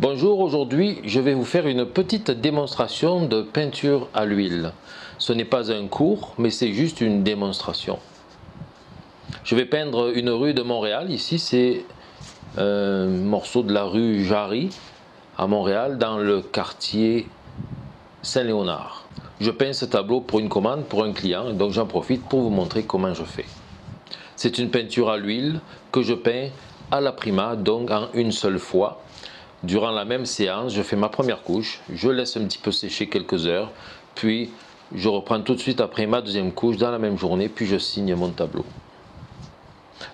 Bonjour, aujourd'hui je vais vous faire une petite démonstration de peinture à l'huile. Ce n'est pas un cours, mais c'est juste une démonstration. Je vais peindre une rue de Montréal. Ici c'est un morceau de la rue Jarry à Montréal dans le quartier Saint-Léonard. Je peins ce tableau pour une commande, pour un client, donc j'en profite pour vous montrer comment je fais. C'est une peinture à l'huile que je peins à la prima, donc en une seule fois. Durant la même séance, je fais ma première couche, je laisse un petit peu sécher quelques heures, puis je reprends tout de suite après ma deuxième couche dans la même journée, puis je signe mon tableau.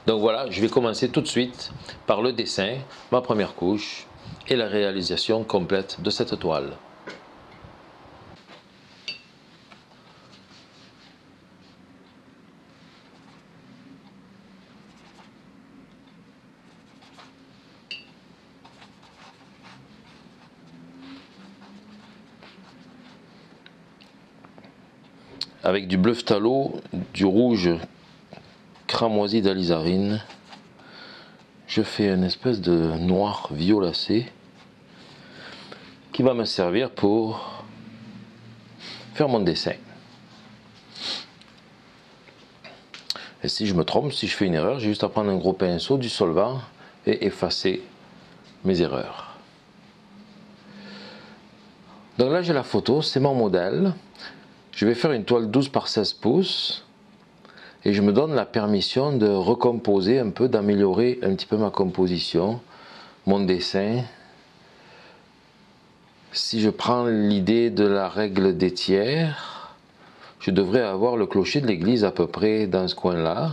Donc voilà, je vais commencer tout de suite par le dessin, ma première couche et la réalisation complète de cette toile. Avec du bleu phthalo, du rouge cramoisi d'alizarine, je fais une espèce de noir violacé qui va me servir pour faire mon dessin. Et si je me trompe, si je fais une erreur, j'ai juste à prendre un gros pinceau, du solvant et effacer mes erreurs. Donc là j'ai la photo, c'est mon modèle. Je vais faire une toile 12 par 16 pouces et je me donne la permission de recomposer un peu, d'améliorer un petit peu ma composition, mon dessin. Si je prends l'idée de la règle des tiers, je devrais avoir le clocher de l'église à peu près dans ce coin-là.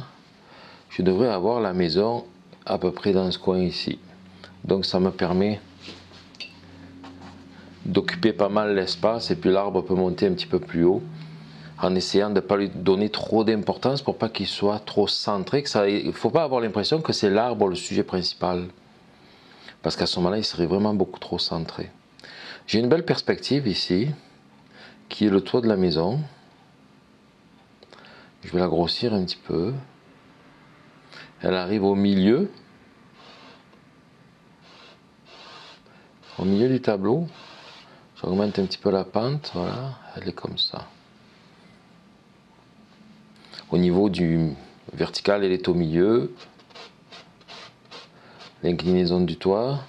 Je devrais avoir la maison à peu près dans ce coin ici. Donc ça me permet d'occuper pas mal l'espace et puis l'arbre peut monter un petit peu plus haut en essayant de ne pas lui donner trop d'importance pour pas qu'il soit trop centré. Il ne faut pas avoir l'impression que c'est l'arbre le sujet principal parce qu'à ce moment-là il serait vraiment beaucoup trop centré. J'ai une belle perspective ici qui est le toit de la maison. Je vais la grossir un petit peu. Elle arrive au milieu du tableau. J'augmente un petit peu la pente, voilà, elle est comme ça. Au niveau du vertical, elle est au milieu. L'inclinaison du toit.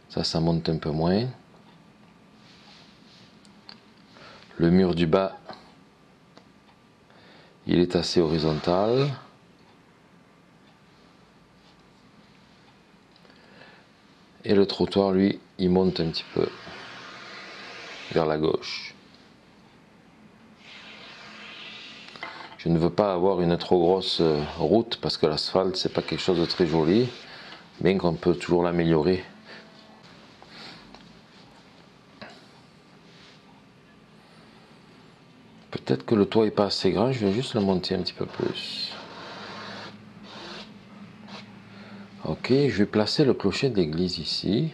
Ça monte un peu moins. Le mur du bas, il est assez horizontal. Et le trottoir, lui, il monte un petit peu vers la gauche. Je ne veux pas avoir une trop grosse route parce que l'asphalte, c'est pas quelque chose de très joli, bien qu'on peut toujours l'améliorer. Peut-être que le toit n'est pas assez grand, je vais juste le monter un petit peu plus. Ok, je vais placer le clocher de l'église ici.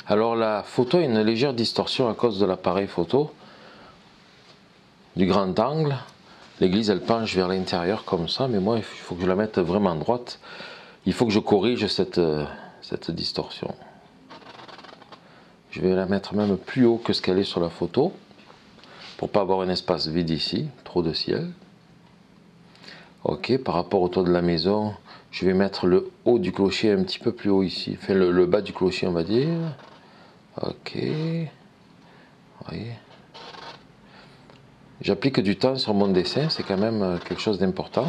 Alors la photo a une légère distorsion à cause de l'appareil photo, du grand angle. L'église elle penche vers l'intérieur comme ça, mais moi il faut que je la mette vraiment droite. Il faut que je corrige cette distorsion. Je vais la mettre même plus haut que ce qu'elle est sur la photo, pour pas avoir un espace vide ici, trop de ciel. Ok, par rapport au toit de la maison, je vais mettre le haut du clocher un petit peu plus haut ici, enfin le bas du clocher on va dire. Ok, voyez. J'applique du temps sur mon dessin, c'est quand même quelque chose d'important.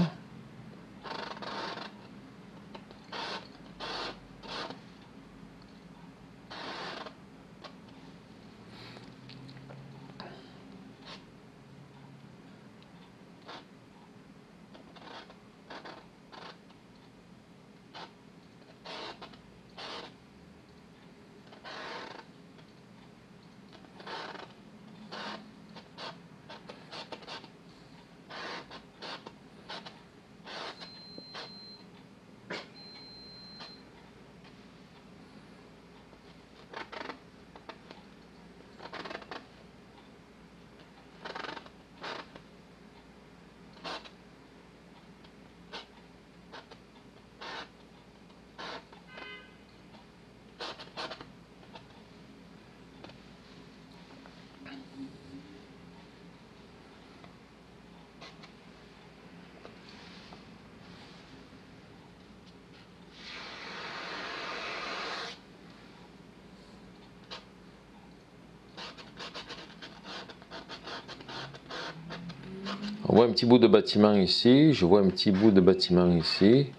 On voit un petit bout de bâtiment ici, je vois un petit bout de bâtiment ici,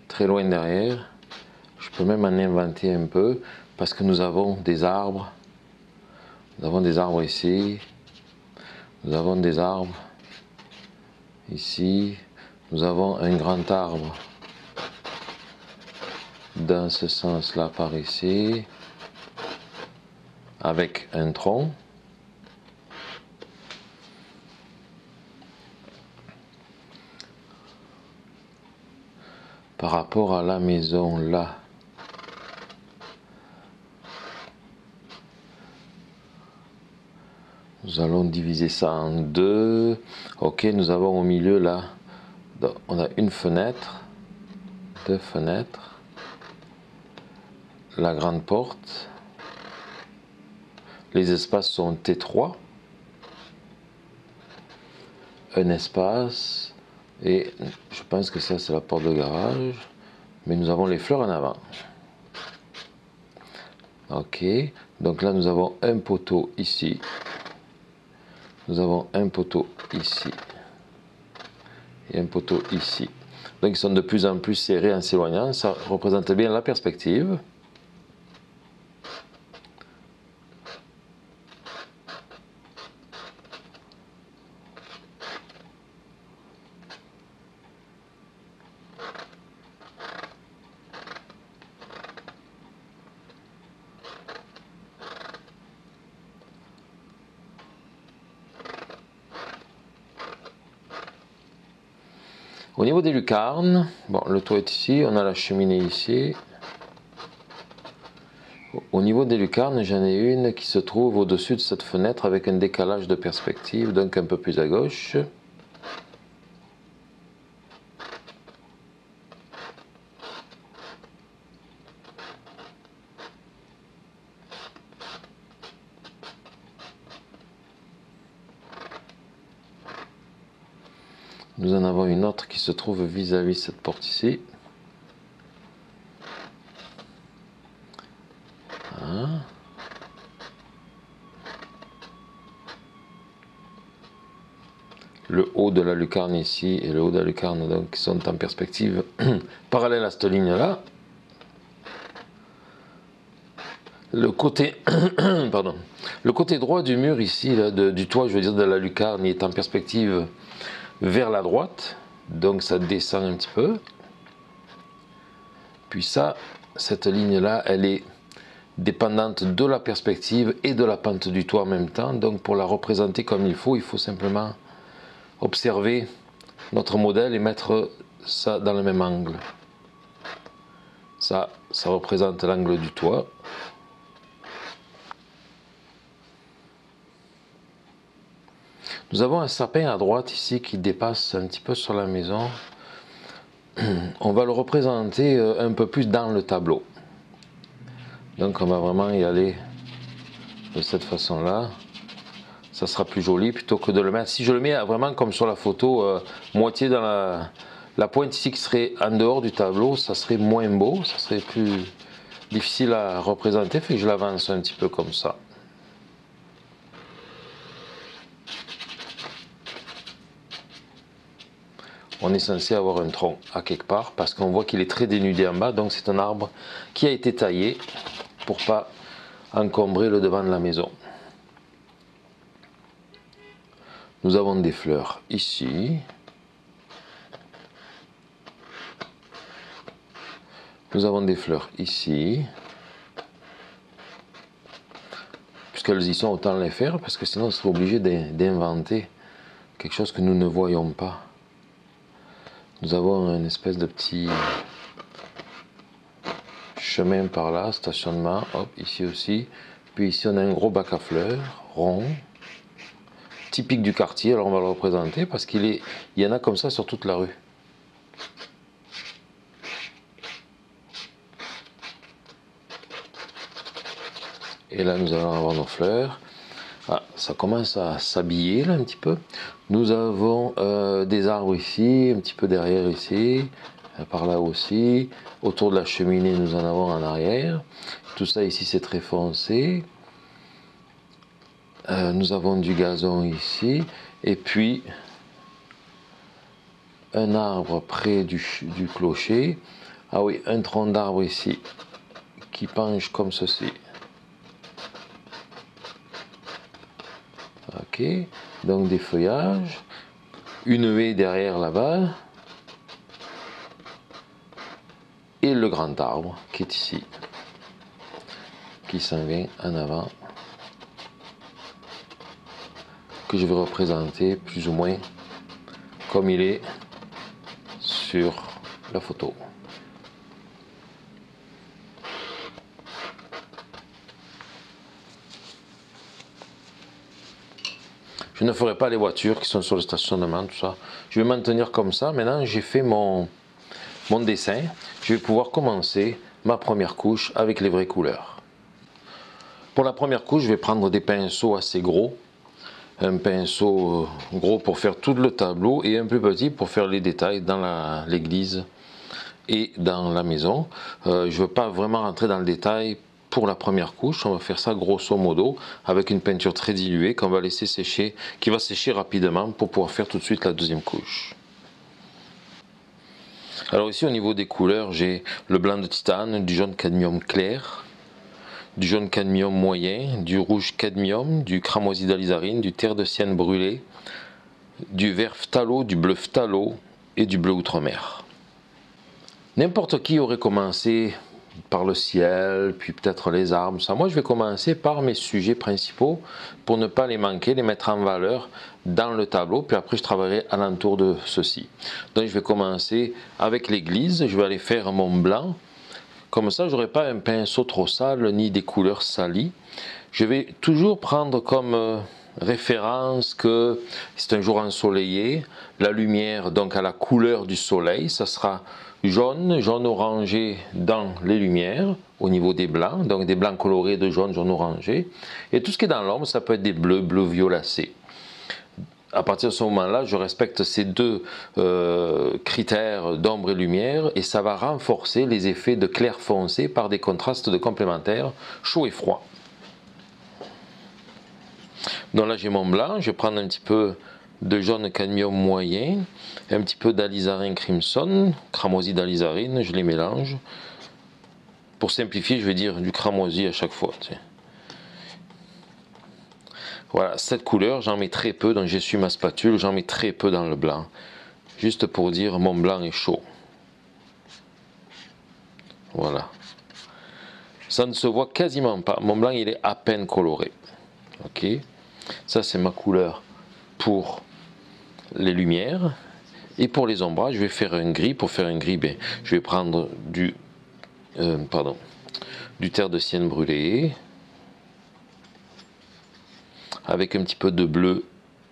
très loin derrière. Je peux même en inventer un peu, parce que nous avons des arbres. Nous avons des arbres ici, nous avons des arbres ici, nous avons un grand arbre dans ce sens-là par ici, avec un tronc. Par rapport à la maison là, nous allons diviser ça en deux. Ok, nous avons au milieu là, on a une fenêtre, deux fenêtres, la grande porte. Les espaces sont étroits. Un espace, et je pense que ça c'est la porte de garage, mais nous avons les fleurs en avant. Ok, donc là nous avons un poteau ici, nous avons un poteau ici, et un poteau ici. Donc ils sont de plus en plus serrés en s'éloignant, ça représente bien la perspective. Au niveau des lucarnes, bon, le toit est ici, on a la cheminée ici. Au niveau des lucarnes, j'en ai une qui se trouve au-dessus de cette fenêtre avec un décalage de perspective, donc un peu plus à gauche. Nous en avons une autre qui se trouve vis-à-vis cette porte ici. Voilà. Le haut de la lucarne ici et le haut de la lucarne donc, qui sont en perspective parallèle à cette ligne-là. Le côté, pardon, le côté droit du mur ici, là, du toit, je veux dire de la lucarne, est en perspective vers la droite, donc ça descend un petit peu. Puis ça, cette ligne-là, elle est dépendante de la perspective et de la pente du toit en même temps. Donc pour la représenter comme il faut simplement observer notre modèle et mettre ça dans le même angle. Ça représente l'angle du toit. Nous avons un sapin à droite ici qui dépasse un petit peu sur la maison. On va le représenter un peu plus dans le tableau. Donc on va vraiment y aller de cette façon-là. Ça sera plus joli plutôt que de le mettre. Si je le mets vraiment comme sur la photo, moitié dans la pointe ici qui serait en dehors du tableau, ça serait moins beau, ça serait plus difficile à représenter. Fait que je l'avance un petit peu comme ça. On est censé avoir un tronc à quelque part parce qu'on voit qu'il est très dénudé en bas. Donc c'est un arbre qui a été taillé pour pas encombrer le devant de la maison. Nous avons des fleurs ici. Nous avons des fleurs ici. Puisqu'elles y sont, autant les faire parce que sinon on serait obligé d'inventer quelque chose que nous ne voyons pas. Nous avons une espèce de petit chemin par là, stationnement, hop, ici aussi. Puis ici on a un gros bac à fleurs, rond, typique du quartier, alors on va le représenter parce qu'il y en a comme ça sur toute la rue. Et là nous allons avoir nos fleurs. Ah, ça commence à s'habiller là un petit peu. Nous avons des arbres ici, un petit peu derrière ici, par là aussi. Autour de la cheminée, nous en avons en arrière. Tout ça ici, c'est très foncé. Nous avons du gazon ici. Et puis, un arbre près du clocher. Ah oui, un tronc d'arbre ici qui penche comme ceci. Ok, donc des feuillages, une haie derrière là-bas, et le grand arbre qui est ici, qui s'en vient en avant, que je vais représenter plus ou moins comme il est sur la photo. Je ne ferai pas les voitures qui sont sur le stationnement, tout ça. Je vais maintenir comme ça. Maintenant, j'ai fait mon dessin. Je vais pouvoir commencer ma première couche avec les vraies couleurs. Pour la première couche, je vais prendre des pinceaux assez gros. Un pinceau gros pour faire tout le tableau et un plus petit pour faire les détails dans l'église et dans la maison. Je ne veux pas vraiment rentrer dans le détail pour la première couche. On va faire ça grosso modo avec une peinture très diluée qu'on va laisser sécher, qui va sécher rapidement pour pouvoir faire tout de suite la deuxième couche. Alors ici au niveau des couleurs, j'ai le blanc de titane, du jaune cadmium clair, du jaune cadmium moyen, du rouge cadmium, du cramoisi d'alizarine, du terre de sienne brûlé, du vert phthalo, du bleu phthalo et du bleu outremer. N'importe qui aurait commencé par le ciel, puis peut-être les arbres, ça. Moi, je vais commencer par mes sujets principaux pour ne pas les manquer, les mettre en valeur dans le tableau, puis après je travaillerai alentour de ceci. Donc, je vais commencer avec l'église, je vais aller faire mon blanc. Comme ça, je n'aurai pas un pinceau trop sale, ni des couleurs salies. Je vais toujours prendre comme référence que c'est un jour ensoleillé, la lumière donc à la couleur du soleil, ça sera jaune, jaune orangé dans les lumières au niveau des blancs, donc des blancs colorés de jaune, jaune orangé, et tout ce qui est dans l'ombre, ça peut être des bleus, bleus violacés. À partir de ce moment-là, je respecte ces deux critères d'ombre et lumière et ça va renforcer les effets de clair foncé par des contrastes de complémentaires chaud et froid. Donc là j'ai mon blanc, je vais prendre un petit peu de jaune cadmium moyen, un petit peu d'alizarine crimson, cramoisi d'alizarine, je les mélange. Pour simplifier, je vais dire du cramoisi à chaque fois. Tiens. Voilà, cette couleur, j'en mets très peu, donc j'essuie ma spatule, j'en mets très peu dans le blanc. Juste pour dire mon blanc est chaud. Voilà. Ça ne se voit quasiment pas. Mon blanc, il est à peine coloré. Ok. Ça, c'est ma couleur pour les lumières. Et pour les ombrages, je vais faire un gris. Pour faire un gris, ben, je vais prendre du terre de sienne brûlé avec un petit peu de bleu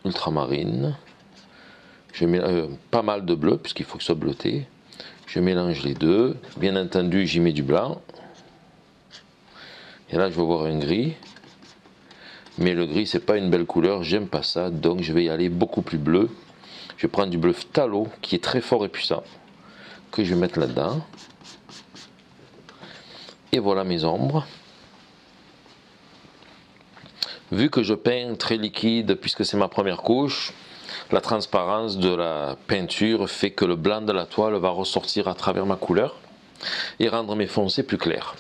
ultramarine. Je mets pas mal de bleu puisqu'il faut que ce soit bleuté. Je mélange les deux. Bien entendu, j'y mets du blanc. Et là, je vais voir un gris. Mais le gris, c'est pas une belle couleur. J'aime pas ça. Donc, je vais y aller beaucoup plus bleu. Je vais prendre du bleu phthalo qui est très fort et puissant. Que je vais mettre là-dedans. Et voilà mes ombres. Vu que je peins très liquide, puisque c'est ma première couche, la transparence de la peinture fait que le blanc de la toile va ressortir à travers ma couleur et rendre mes foncés plus clairs.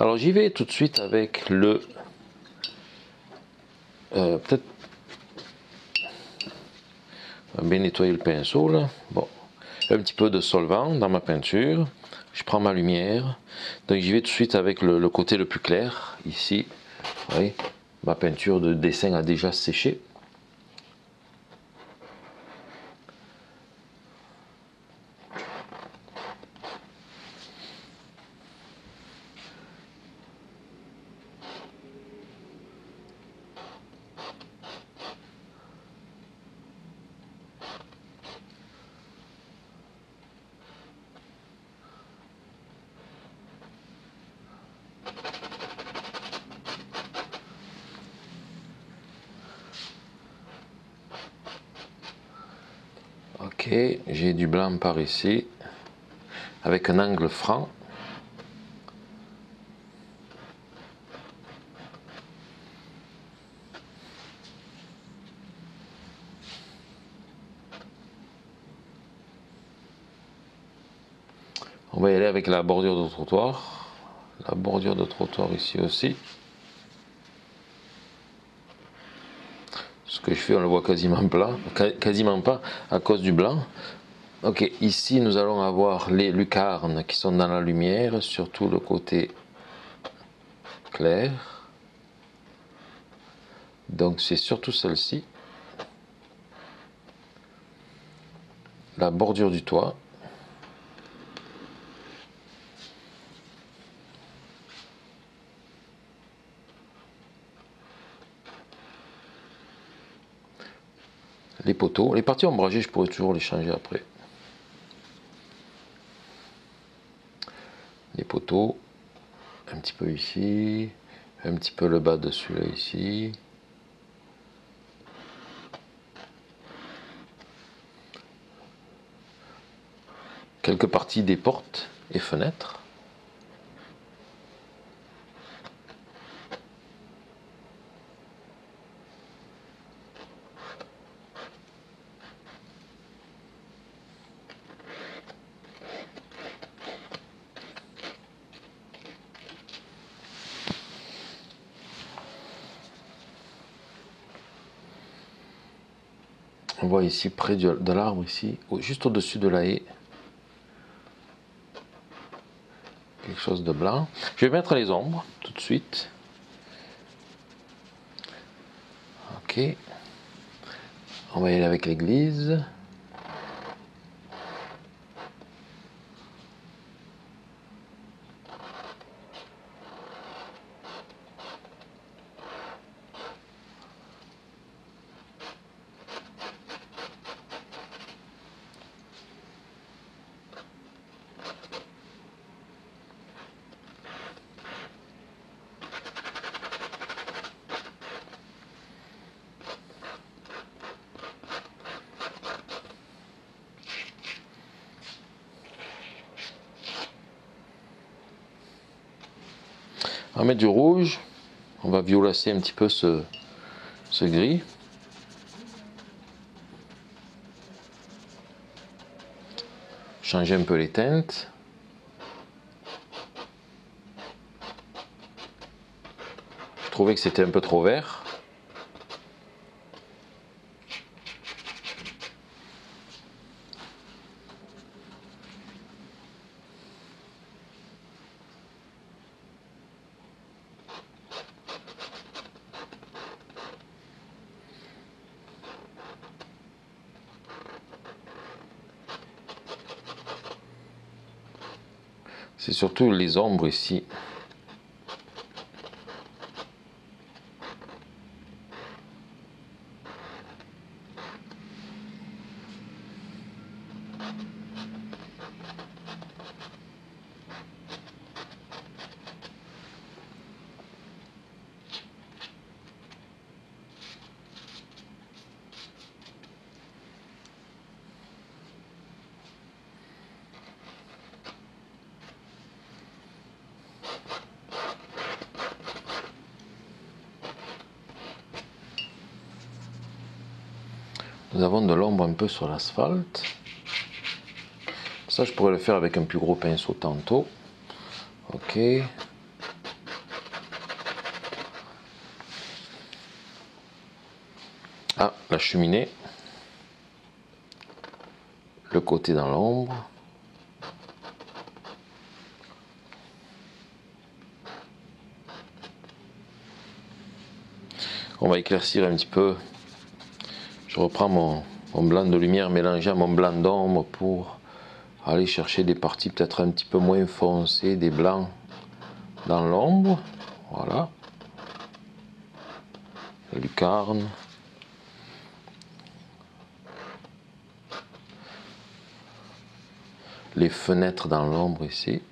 Alors j'y vais tout de suite avec le... peut-être... bien nettoyer le pinceau là. Bon, un petit peu de solvant dans ma peinture. Je prends ma lumière. Donc j'y vais tout de suite avec le côté le plus clair. Ici, vous voyez, ma peinture de dessin a déjà séché. Ok, j'ai du blanc par ici, avec un angle franc. On va y aller avec la bordure de trottoir. La bordure de trottoir ici aussi. Ce que je fais, on le voit quasiment pas à cause du blanc. Ok, ici nous allons avoir les lucarnes qui sont dans la lumière, surtout le côté clair. Donc c'est surtout celle-ci. La bordure du toit. Les poteaux. Les parties ombragées, je pourrais toujours les changer après. Les poteaux. Un petit peu ici. Un petit peu le bas de celui-là ici. Quelques parties des portes et fenêtres. On voit ici près de l'arbre, ici, juste au-dessus de la haie. Quelque chose de blanc. Je vais mettre les ombres tout de suite. Ok. On va y aller avec l'église. On va mettre du rouge. On va violacer un petit peu ce gris. Changer un peu les teintes. Je trouvais que c'était un peu trop vert. C'est surtout les ombres ici. Nous avons de l'ombre un peu sur l'asphalte. Ça, je pourrais le faire avec un plus gros pinceau tantôt. Ok. Ah, la cheminée. Le côté dans l'ombre. On va éclaircir un petit peu. Je reprends mon blanc de lumière mélangé à mon blanc d'ombre pour aller chercher des parties peut-être un petit peu moins foncées, des blancs dans l'ombre. Voilà. La lucarne. Les fenêtres dans l'ombre ici.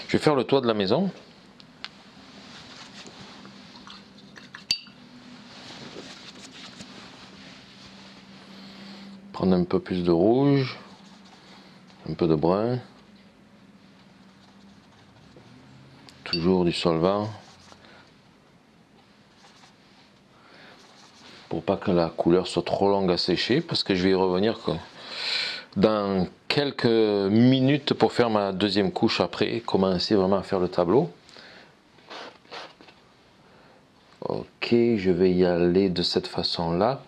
Je vais faire le toit de la maison. Prendre un peu plus de rouge, un peu de brun. Toujours du solvant. Pour pas que la couleur soit trop longue à sécher, parce que je vais y revenir dans quelques minutes pour faire ma deuxième couche après, commencer vraiment à faire le tableau. Ok, je vais y aller de cette façon-là.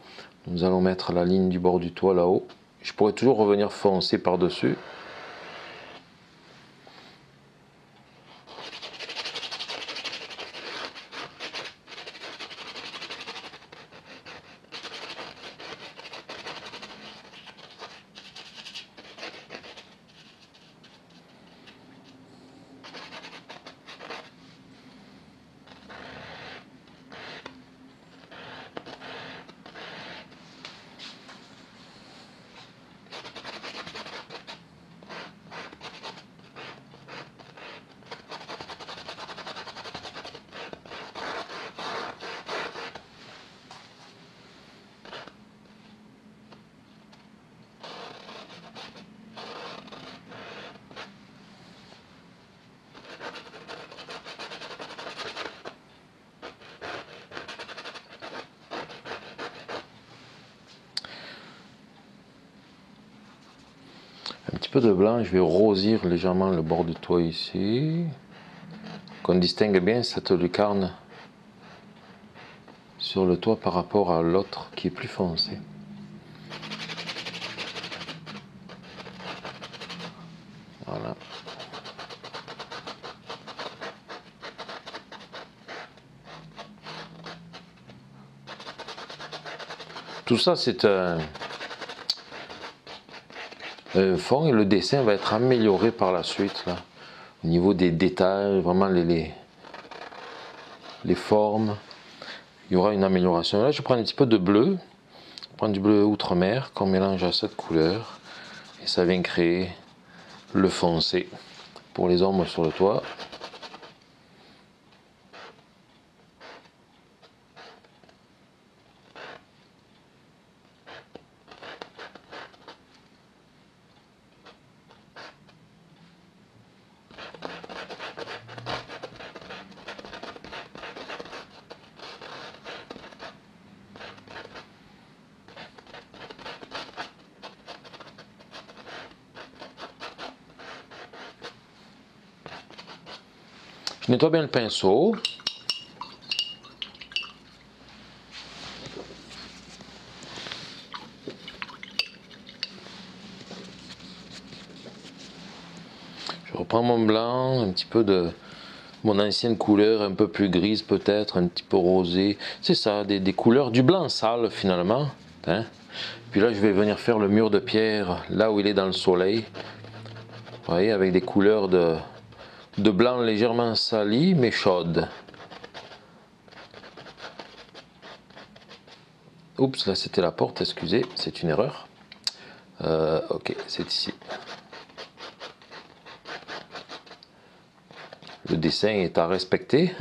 Nous allons mettre la ligne du bord du toit là-haut. Je pourrais toujours revenir foncer par-dessus. Un petit peu de blanc, je vais rosir légèrement le bord du toit ici. Qu'on distingue bien cette lucarne sur le toit par rapport à l'autre qui est plus foncé. Voilà. Tout ça, c'est un fond et le dessin va être amélioré par la suite là. Au niveau des détails, vraiment les formes, il y aura une amélioration. Là, je prends un petit peu de bleu, je prends du bleu outre-mer qu'on mélange à cette couleur et ça vient créer le foncé pour les ombres sur le toit. Je nettoie bien le pinceau. Je reprends mon blanc, un petit peu de mon ancienne couleur, un peu plus grise peut-être, un petit peu rosé. C'est ça, des couleurs, du blanc sale finalement. Hein. Puis là, je vais venir faire le mur de pierre là où il est dans le soleil. Vous voyez, avec des couleurs de blanc légèrement sali, mais chaudes. Oups, là c'était la porte, excusez, c'est une erreur. Ok, c'est ici. Le dessin est à respecter,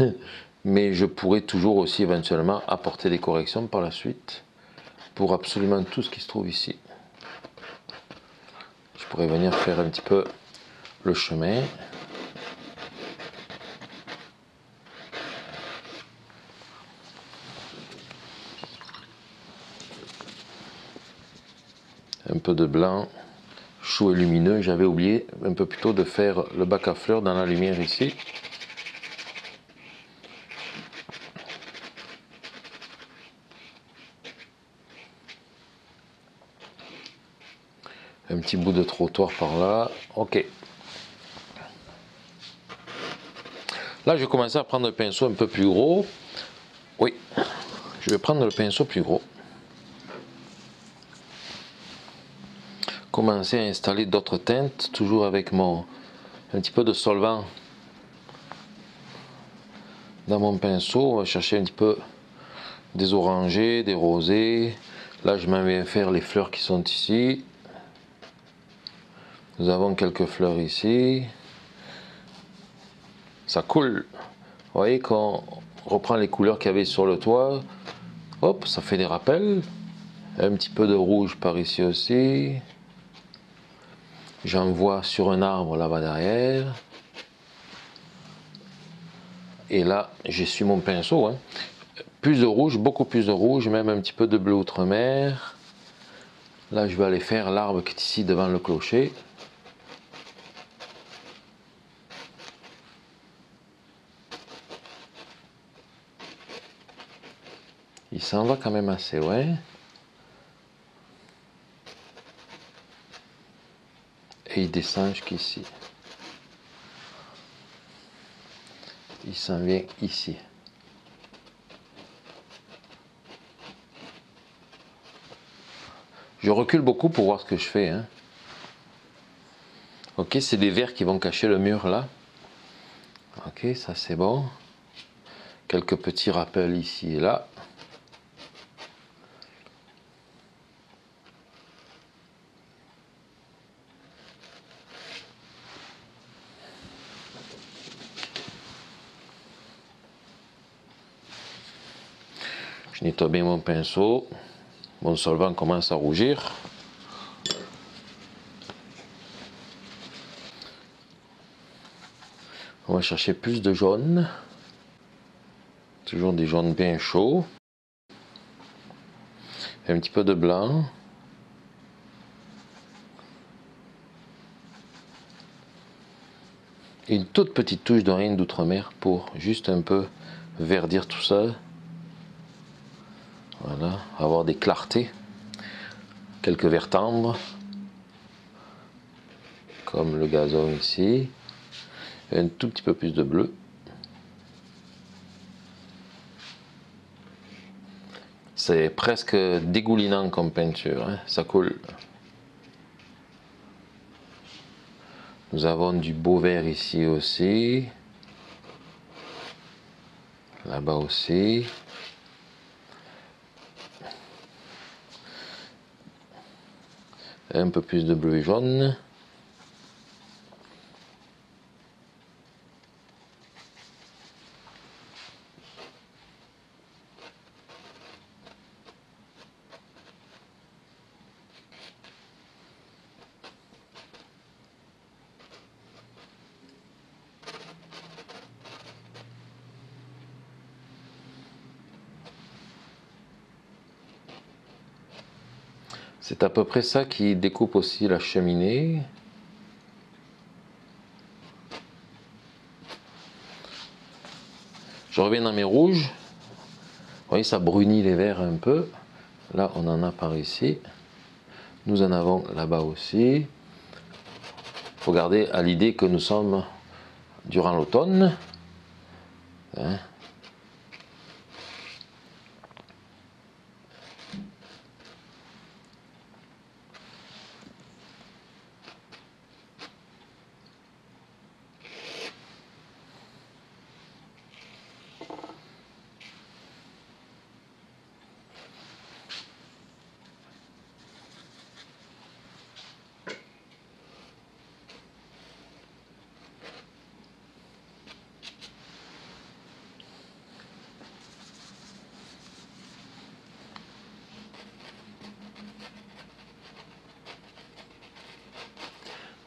mais je pourrais toujours aussi éventuellement apporter des corrections par la suite pour absolument tout ce qui se trouve ici. Je pourrais venir faire un petit peu le chemin. Un peu de blanc chaud et lumineux. J'avais oublié un peu plus tôt de faire le bac à fleurs dans la lumière ici. Un petit bout de trottoir par là. Ok. Là, je vais commencer à prendre le pinceau un peu plus gros. Oui, je vais prendre le pinceau plus gros. Commencer à installer d'autres teintes, toujours avec un petit peu de solvant dans mon pinceau. On va chercher un petit peu des orangés, des rosés. Là, je m'en vais faire les fleurs qui sont ici. Nous avons quelques fleurs ici. Ça coule. Vous voyez, quand on reprend les couleurs qu'il y avait sur le toit, hop, ça fait des rappels. Un petit peu de rouge par ici aussi. J'en vois sur un arbre là-bas derrière. Et là, j'essuie mon pinceau. Hein. Plus de rouge, beaucoup plus de rouge, même un petit peu de bleu outre-mer. Là, je vais aller faire l'arbre qui est ici devant le clocher. Il s'en va quand même assez loin. Et il descend jusqu'ici. Il s'en vient ici. Je recule beaucoup pour voir ce que je fais. Hein. Ok, c'est des verres qui vont cacher le mur là. Ok, ça c'est bon. Quelques petits rappels ici et là. Je nettoie bien mon pinceau. Mon solvant commence à rougir. On va chercher plus de jaune. Toujours des jaunes bien chauds. Un petit peu de blanc. Et une toute petite touche de reine d'outre-mer pour juste un peu verdir tout ça. Voilà, avoir des clartés. Quelques verts tendres. Comme le gazon ici. Et un tout petit peu plus de bleu. C'est presque dégoulinant comme peinture, hein, ça coule. Nous avons du beau vert ici aussi. Là-bas aussi. Un peu plus de bleu et jaune. C'est à peu près ça qui découpe aussi la cheminée. Je reviens dans mes rouges. Vous voyez, ça brunit les verts un peu. Là, on en a par ici. Nous en avons là-bas aussi. Il faut garder à l'idée que nous sommes durant l'automne. Hein.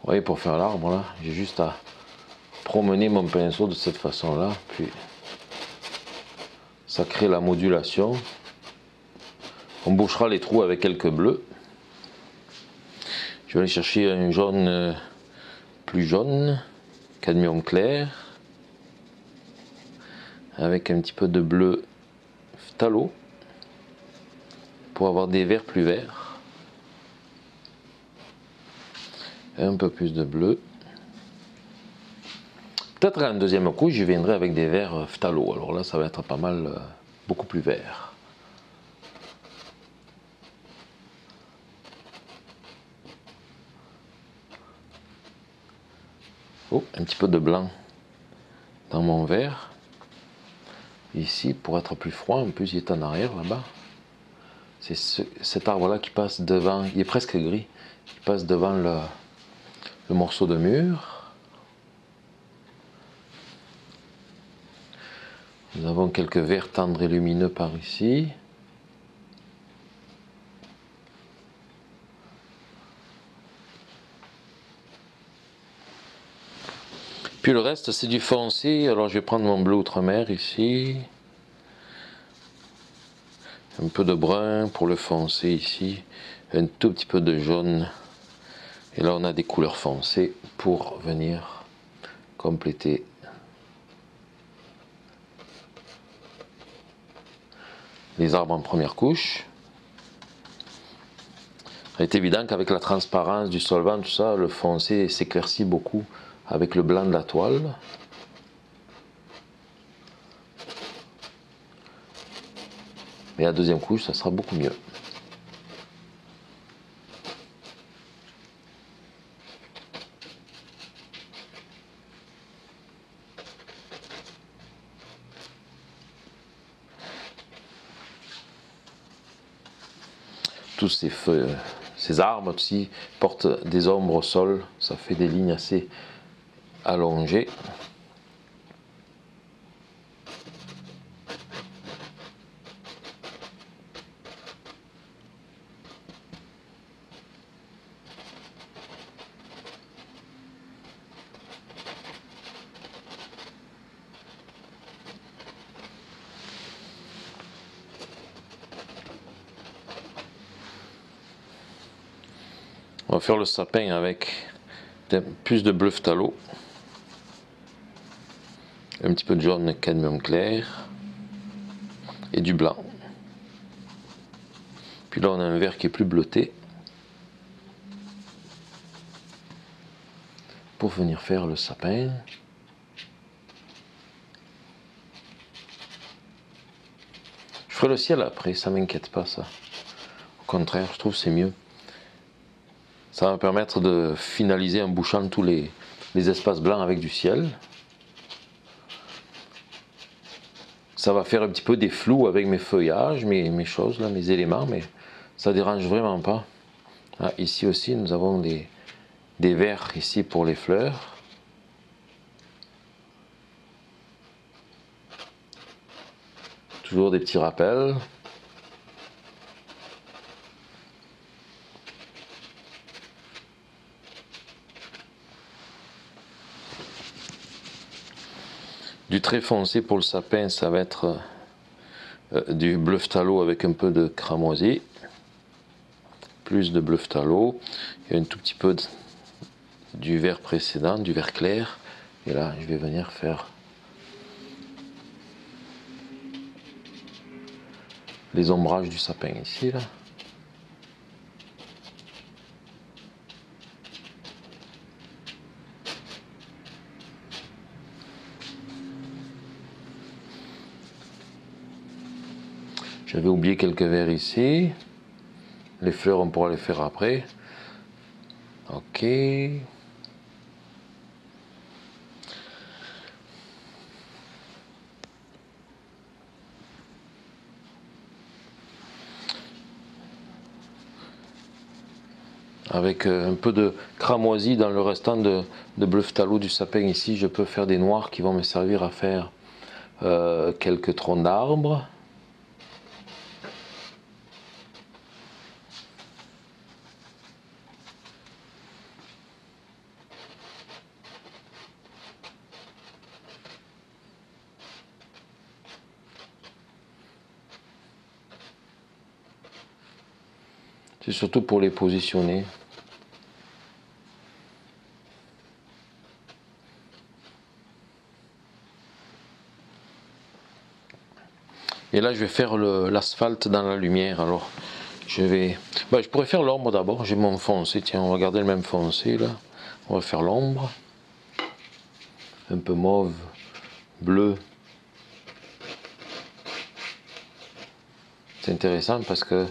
Vous voyez, pour faire l'arbre, là, j'ai juste à promener mon pinceau de cette façon-là, puis ça crée la modulation. On bouchera les trous avec quelques bleus. Je vais aller chercher un jaune plus jaune, cadmium clair, avec un petit peu de bleu phthalo, pour avoir des verts plus verts. Un peu plus de bleu. Peut-être un deuxième coup, je viendrai avec des verts phthalo. Alors là, ça va être pas mal, beaucoup plus vert. Oh, un petit peu de blanc dans mon verre. Ici, pour être plus froid, en plus il est en arrière là-bas. C'est cet arbre-là qui passe devant, il est presque gris, qui passe devant le morceau de mur. Nous avons quelques verts tendres et lumineux par ici. Puis le reste, c'est du foncé. Alors je vais prendre mon bleu outre-mer ici. Un peu de brun pour le foncé ici. Un tout petit peu de jaune. Et là, on a des couleurs foncées pour venir compléter les arbres en première couche. Il est évident qu'avec la transparence du solvant, tout ça, le foncé s'éclaircit beaucoup avec le blanc de la toile. Et la deuxième couche, ça sera beaucoup mieux. Tous ces feux, ces arbres aussi portent des ombres au sol, ça fait des lignes assez allongées. On va faire le sapin avec plus de bleu phthalo, un petit peu de jaune cadmium clair et du blanc. Puis là on a un vert qui est plus bleuté pour venir faire le sapin. Je ferai le ciel après, ça m'inquiète pas ça. Au contraire, je trouve que c'est mieux. Ça va me permettre de finaliser en bouchant tous les espaces blancs avec du ciel. Ça va faire un petit peu des flous avec mes feuillages, mes choses, là, mes éléments, mais ça dérange vraiment pas. Ah, ici aussi, nous avons des verts ici pour les fleurs. Toujours des petits rappels. Du très foncé pour le sapin, ça va être du bleu phthalo avec un peu de cramoisi. Plus de bleu phthalo. Il y a un tout petit peu du vert précédent, du vert clair. Et là, je vais venir faire les ombrages du sapin ici, là. J'avais oublié quelques verres ici. Les fleurs, on pourra les faire après. Ok. Avec un peu de cramoisi dans le restant de bleu phthalo du sapin ici, je peux faire des noirs qui vont me servir à faire quelques troncs d'arbres. C'est surtout pour les positionner. Et là, je vais faire l'asphalte dans la lumière. Alors, je pourrais faire l'ombre d'abord. J'ai mon foncé. Tiens, on va garder le même foncé là. On va faire l'ombre. Un peu mauve, bleu. C'est intéressant parce que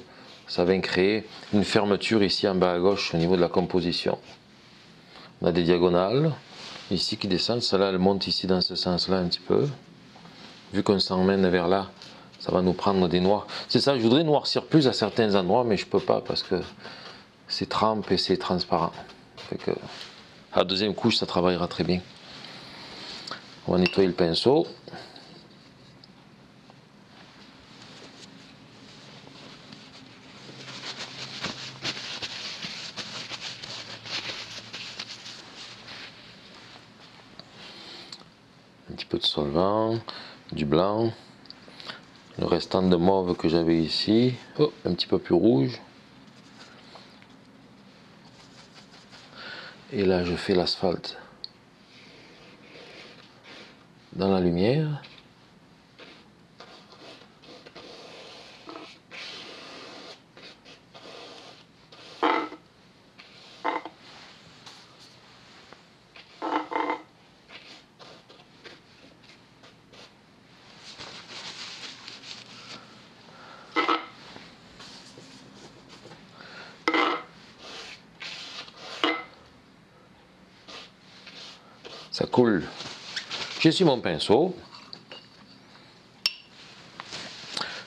ça vient créer une fermeture ici en bas à gauche au niveau de la composition. On a des diagonales ici qui descendent. Celle-là, elle monte ici dans ce sens-là un petit peu. Vu qu'on s'emmène vers là, ça va nous prendre des noirs. C'est ça, je voudrais noircir plus à certains endroits, mais je peux pas parce que c'est trempe et c'est transparent. Fait que, à la deuxième couche, ça travaillera très bien. On va nettoyer le pinceau. peu de solvant, du blanc, le restant de mauve que j'avais ici, oh, un petit peu plus rouge. Et là je fais l'asphalte dans la lumière. Ça coule. J'essuie mon pinceau.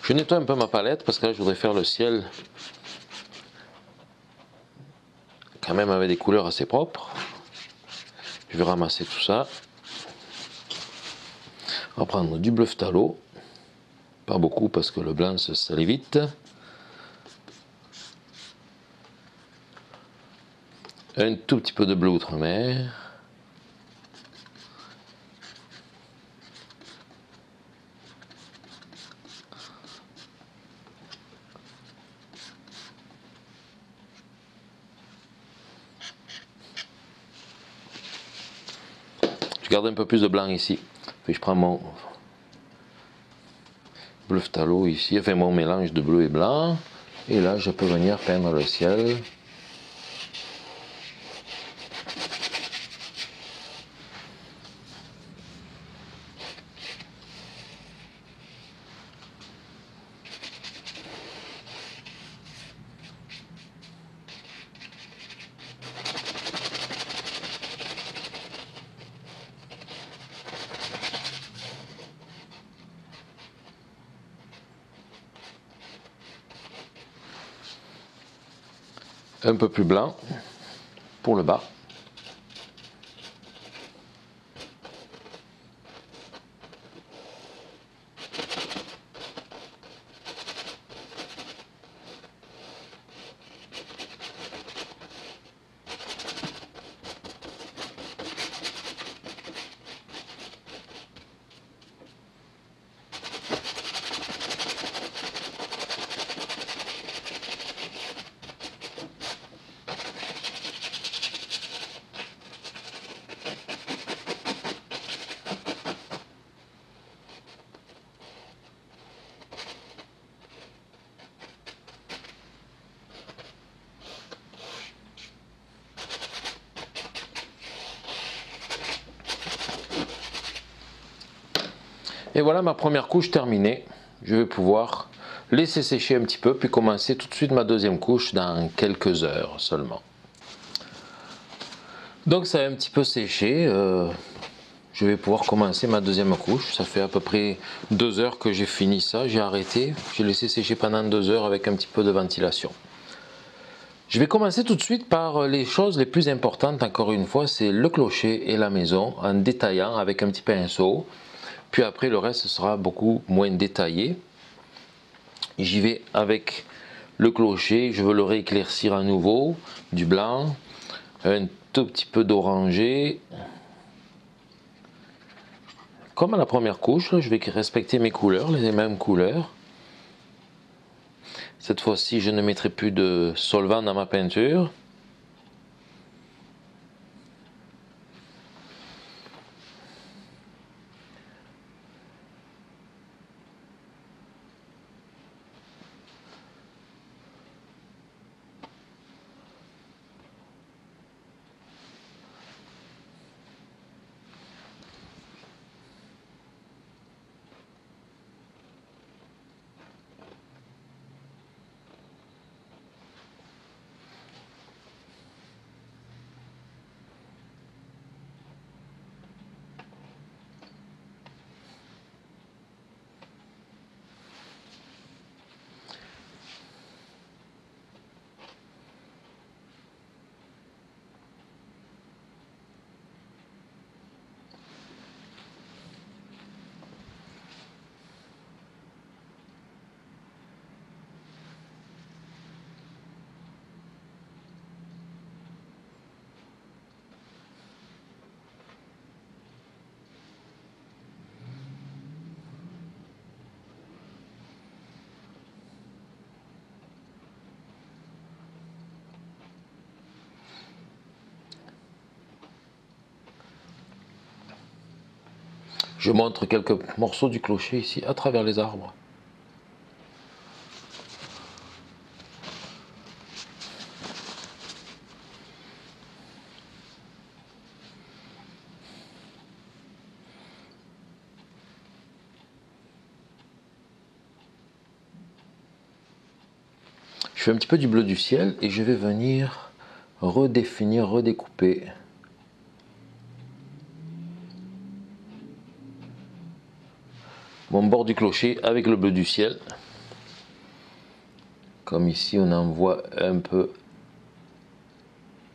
Je nettoie un peu ma palette parce que là je voudrais faire le ciel quand même avec des couleurs assez propres. Je vais ramasser tout ça. On va prendre du bleu phthalo. Pas beaucoup parce que le blanc se salit vite. Un tout petit peu de bleu outre-mer. Je garde un peu plus de blanc ici. Puis je prends mon bleu phthalo ici, enfin mon mélange de bleu et blanc. Et là je peux venir peindre le ciel. Un peu plus blanc pour le bas. Et voilà ma première couche terminée. Je vais pouvoir laisser sécher un petit peu, puis commencer tout de suite ma deuxième couche dans quelques heures seulement. Donc ça a un petit peu séché. Je vais pouvoir commencer ma deuxième couche. Ça fait à peu près 2 heures que j'ai fini ça. J'ai arrêté. J'ai laissé sécher pendant 2 heures avec un petit peu de ventilation. Je vais commencer tout de suite par les choses les plus importantes, encore une fois, c'est le clocher et la maison, en détaillant avec un petit pinceau. Puis après, le reste sera beaucoup moins détaillé. J'y vais avec le clocher, je veux le rééclaircir à nouveau, du blanc, un tout petit peu d'orangé. Comme à la première couche, je vais respecter mes couleurs, les mêmes couleurs. Cette fois-ci, je ne mettrai plus de solvant dans ma peinture. Je montre quelques morceaux du clocher ici à travers les arbres. Je fais un petit peu du bleu du ciel et je vais venir redéfinir, redécouper mon bord du clocher avec le bleu du ciel. Comme ici, on en voit un peu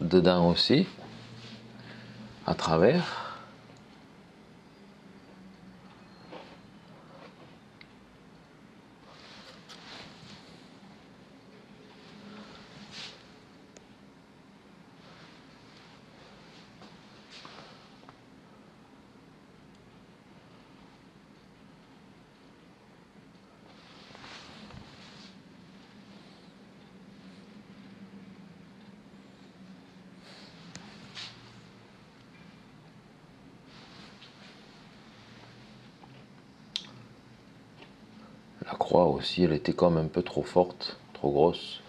dedans aussi, à travers. La croix aussi, elle était comme un peu trop forte, trop grosse.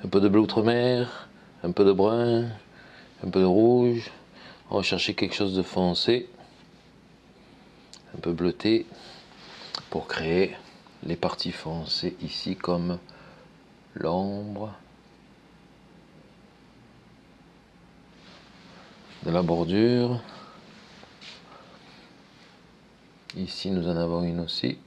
Un peu de bleu outre-mer, un peu de brun, un peu de rouge. On va chercher quelque chose de foncé, un peu bleuté, pour créer les parties foncées ici comme l'ombre de la bordure. Ici nous en avons une aussi.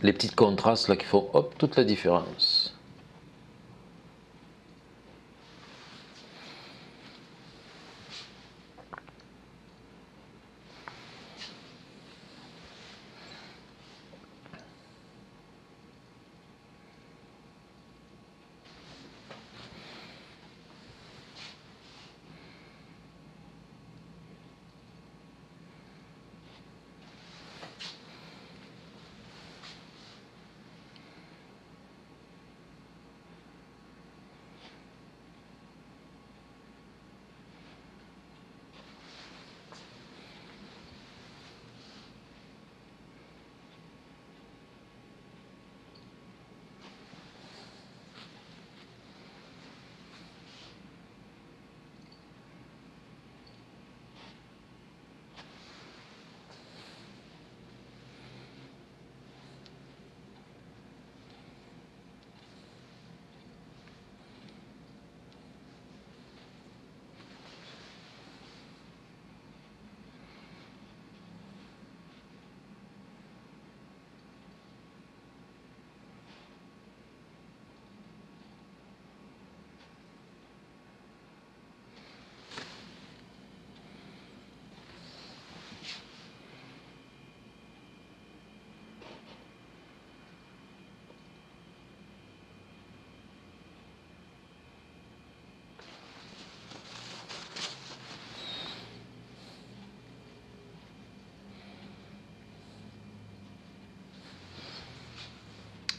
Les petits contrastes là qui font hop toute la différence.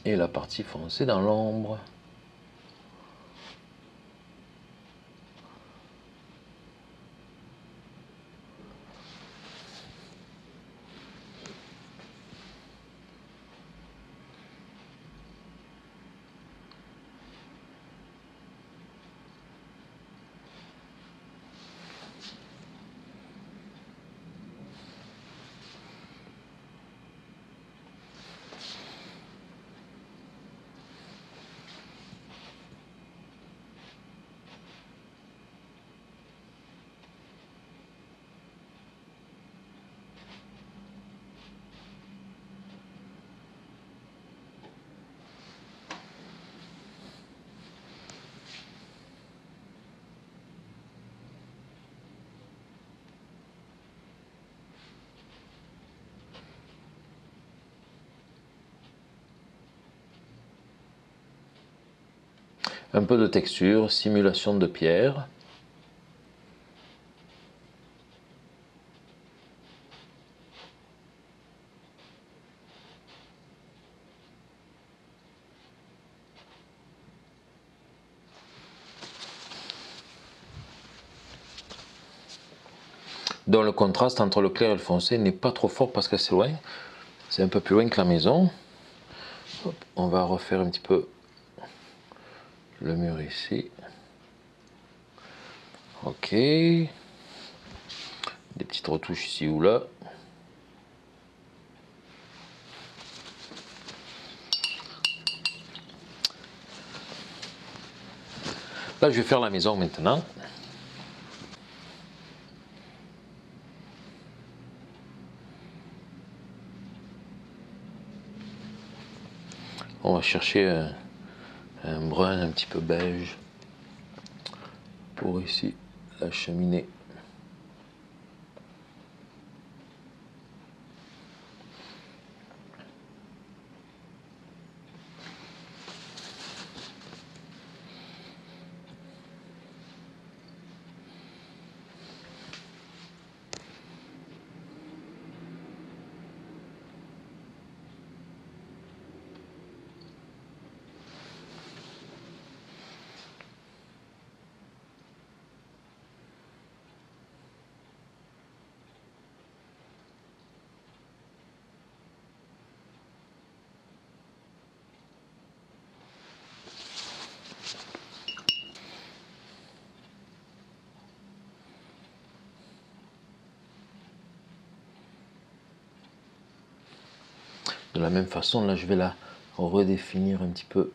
Et la partie foncée dans l'ombre. Un peu de texture, simulation de pierre. Dont le contraste entre le clair et le foncé n'est pas trop fort parce que c'est loin. C'est un peu plus loin que la maison. Hop, on va refaire un petit peu le mur ici. Ok. Des petites retouches ici ou là. Là, je vais faire la maison maintenant. On va chercher un brun un petit peu beige pour ici la cheminée. De la même façon, là, je vais la redéfinir un petit peu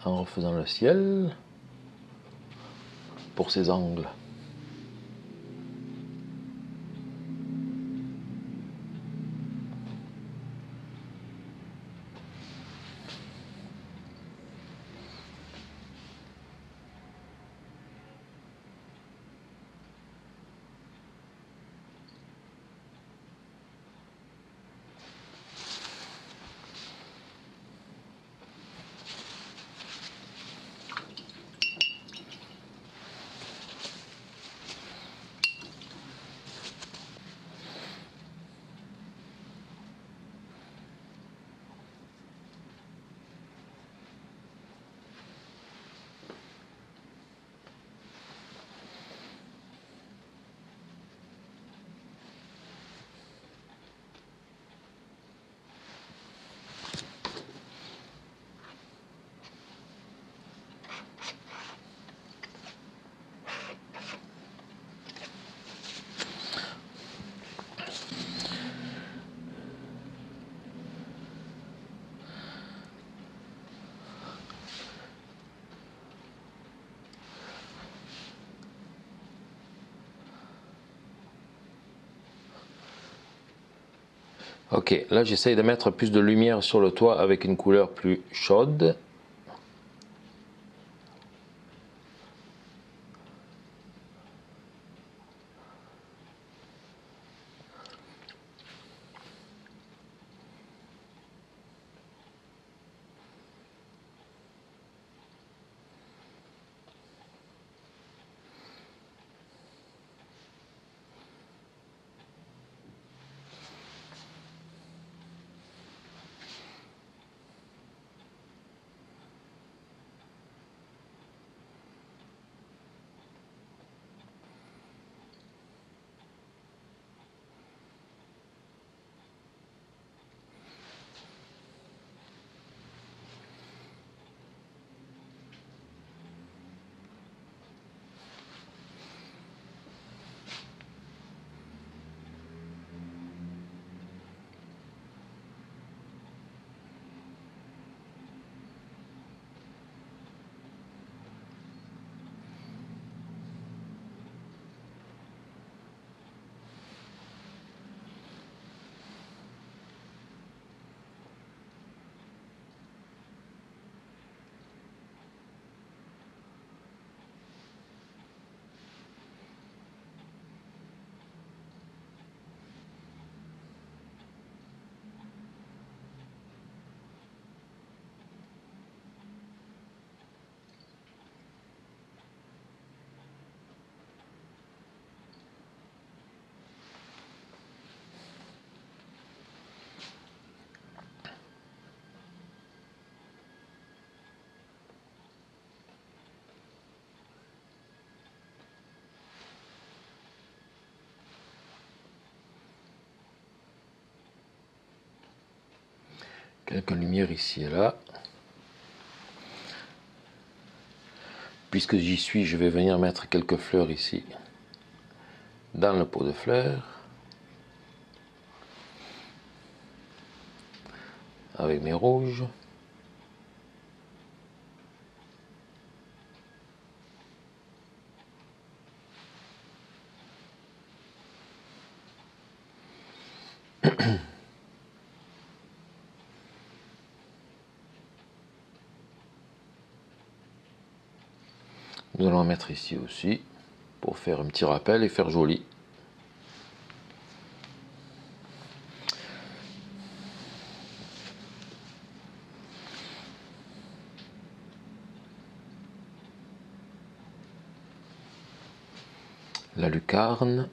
en refaisant le ciel pour ses angles. Ok, là j'essaye de mettre plus de lumière sur le toit avec une couleur plus chaude. Quelques lumières ici et là. Puisque j'y suis, je vais venir mettre quelques fleurs ici, dans le pot de fleurs, avec mes rouges. Nous allons en mettre ici aussi, pour faire un petit rappel et faire joli. La lucarne.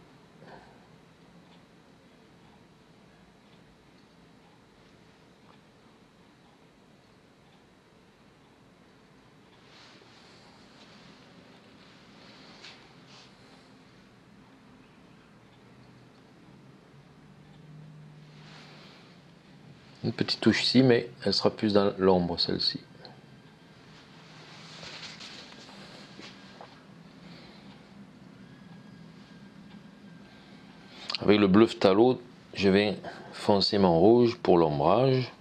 Une petite touche ici, mais elle sera plus dans l'ombre, celle-ci. Avec le bleu phthalo, je vais foncer mon rouge pour l'ombrage.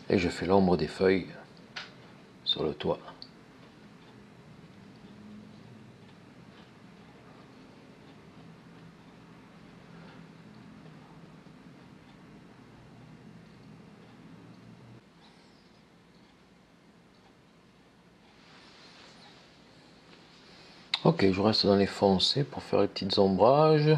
Et je fais l'ombre des feuilles sur le toit. Ok, je reste dans les foncés pour faire les petits ombrages.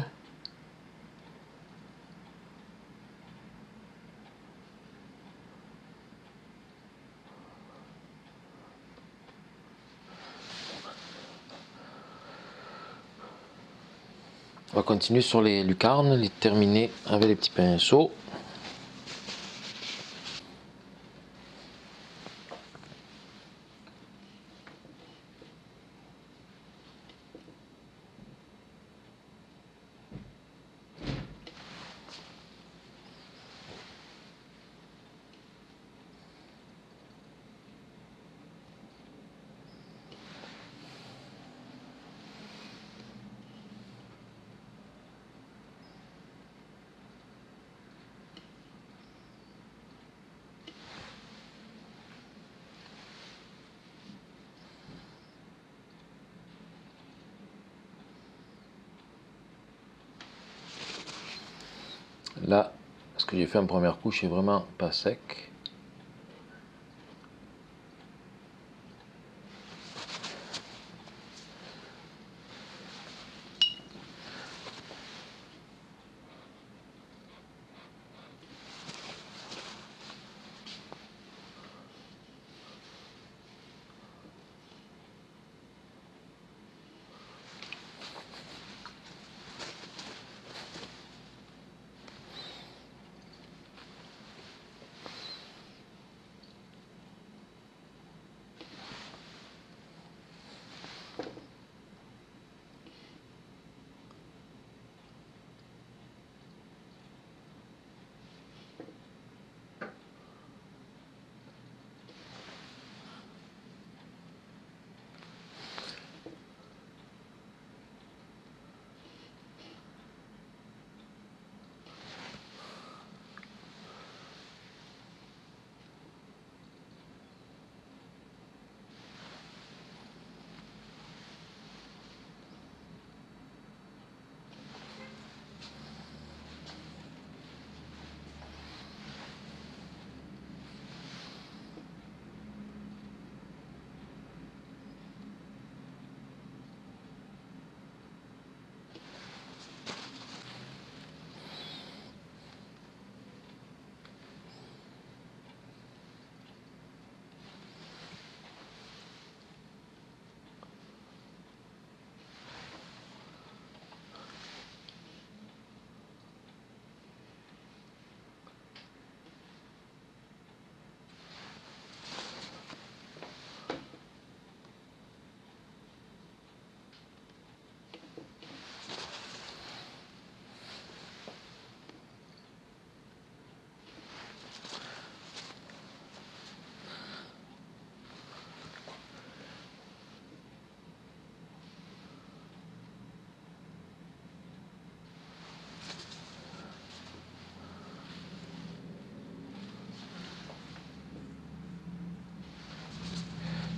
On va continuer sur les lucarnes, les terminer avec les petits pinceaux. Là, ce que j'ai fait en première couche est vraiment pas sec.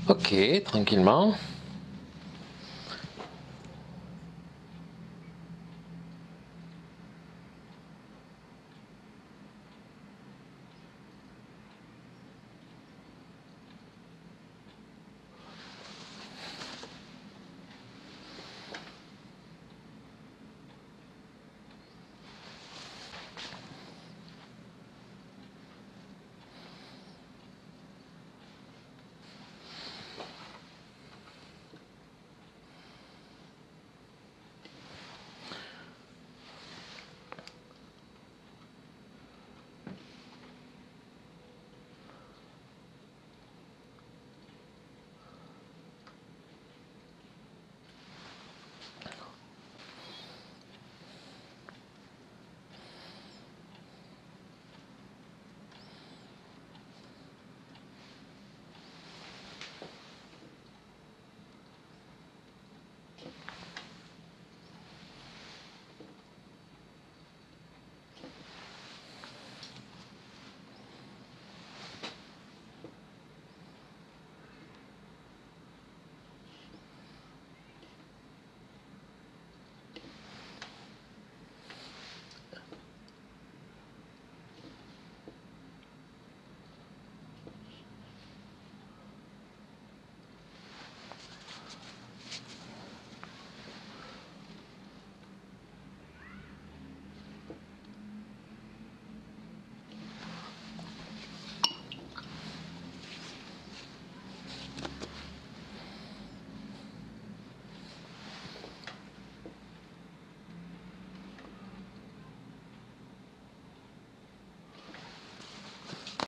Ok, tranquillement.